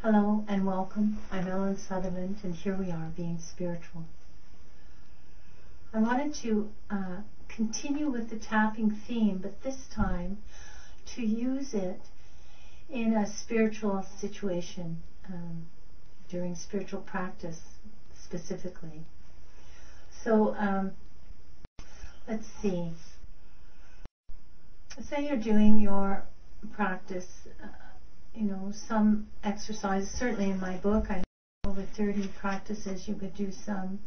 Hello and welcome. I'm Ellen Sutherland, and here we are being spiritual. I wanted to continue with the tapping theme, but this time to use it in a spiritual situation, during spiritual practice specifically. So let's see. Say you're doing your practice. Some exercises, certainly in my book, I have over 30 practices. You could do some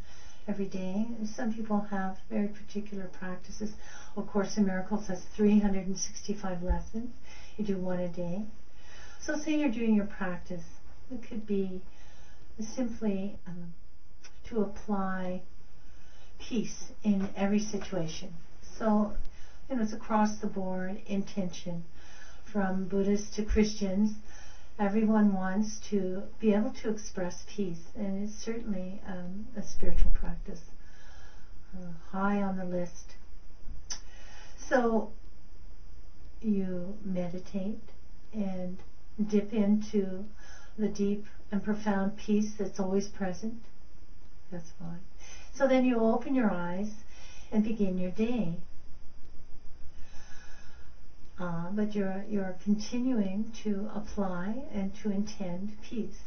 every day. Some people have very particular practices. Of Course in Miracles has 365 lessons. You do one a day. So say you're doing your practice. It could be simply to apply peace in every situation. So, it's across the board intention. From Buddhists to Christians, everyone wants to be able to express peace, and it's certainly a spiritual practice, high on the list. So you meditate and dip into the deep and profound peace that's always present. That's fine. So then you open your eyes and begin your day. But you're continuing to apply and to intend peace.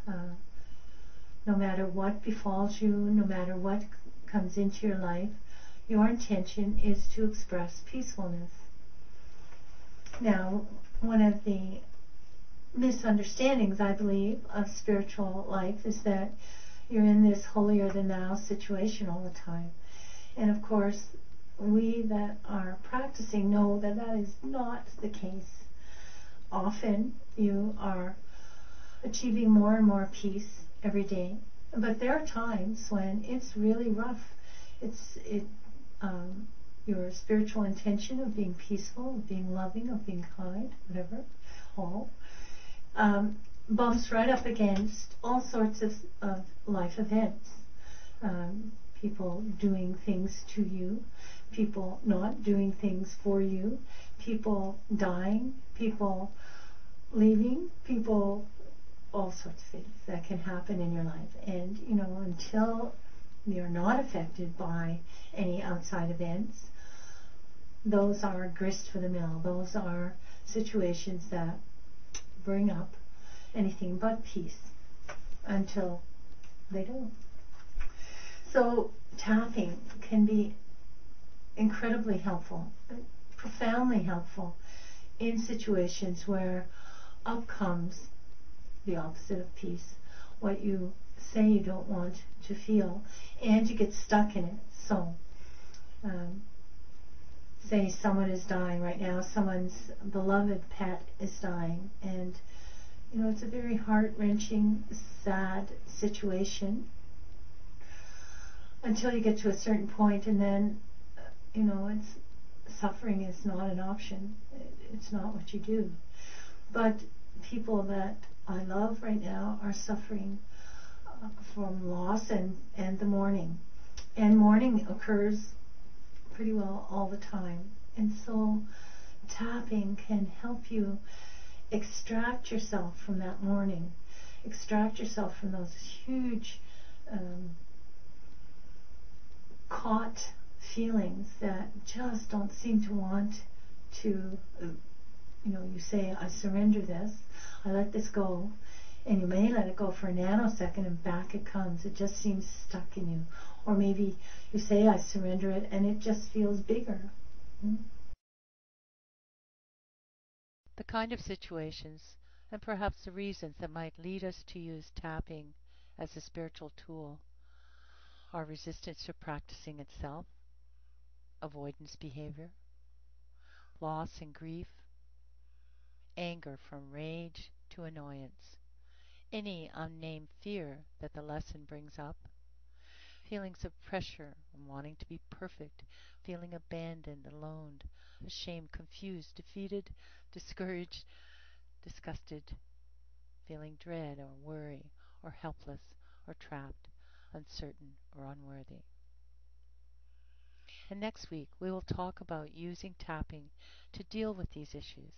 No matter what befalls you, no matter what comes into your life, your intention is to express peacefulness. Now, one of the misunderstandings, I believe, of spiritual life is that you're in this holier-than-thou situation all the time. And of course, we that are practicing know that that is not the case. Often you are achieving more and more peace every day, but there are times when it's really rough. Your spiritual intention of being peaceful, of being loving, of being kind, whatever, all bumps right up against all sorts of life events. People doing things to you, people not doing things for you, people dying, people leaving, people, all sorts of things that can happen in your life. And, until you're not affected by any outside events, those are grist for the mill. Those are situations that bring up anything but peace until they don't. So tapping can be incredibly helpful, profoundly helpful in situations where up comes the opposite of peace, what you say you don't want to feel, and you get stuck in it. So, say someone is dying right now, someone's beloved pet is dying, and it's a very heart-wrenching, sad situation until you get to a certain point, and then suffering is not an option. It's not what you do. But people that I love right now are suffering from loss and the mourning. And mourning occurs pretty well all the time. And so tapping can help you extract yourself from that mourning, extract yourself from those huge caught feelings that just don't seem to want to, you say, I surrender this, I let this go, and you may let it go for a nanosecond and back it comes. It just seems stuck in you. Or maybe you say, I surrender it, and it just feels bigger. The kind of situations and perhaps the reasons that might lead us to use tapping as a spiritual tool are resistance to practicing itself, avoidance behavior, loss and grief, anger from rage to annoyance, any unnamed fear that the lesson brings up, feelings of pressure and wanting to be perfect, feeling abandoned, alone, ashamed, confused, defeated, discouraged, disgusted, feeling dread or worry or helpless or trapped, uncertain or unworthy. And next week we will talk about using tapping to deal with these issues.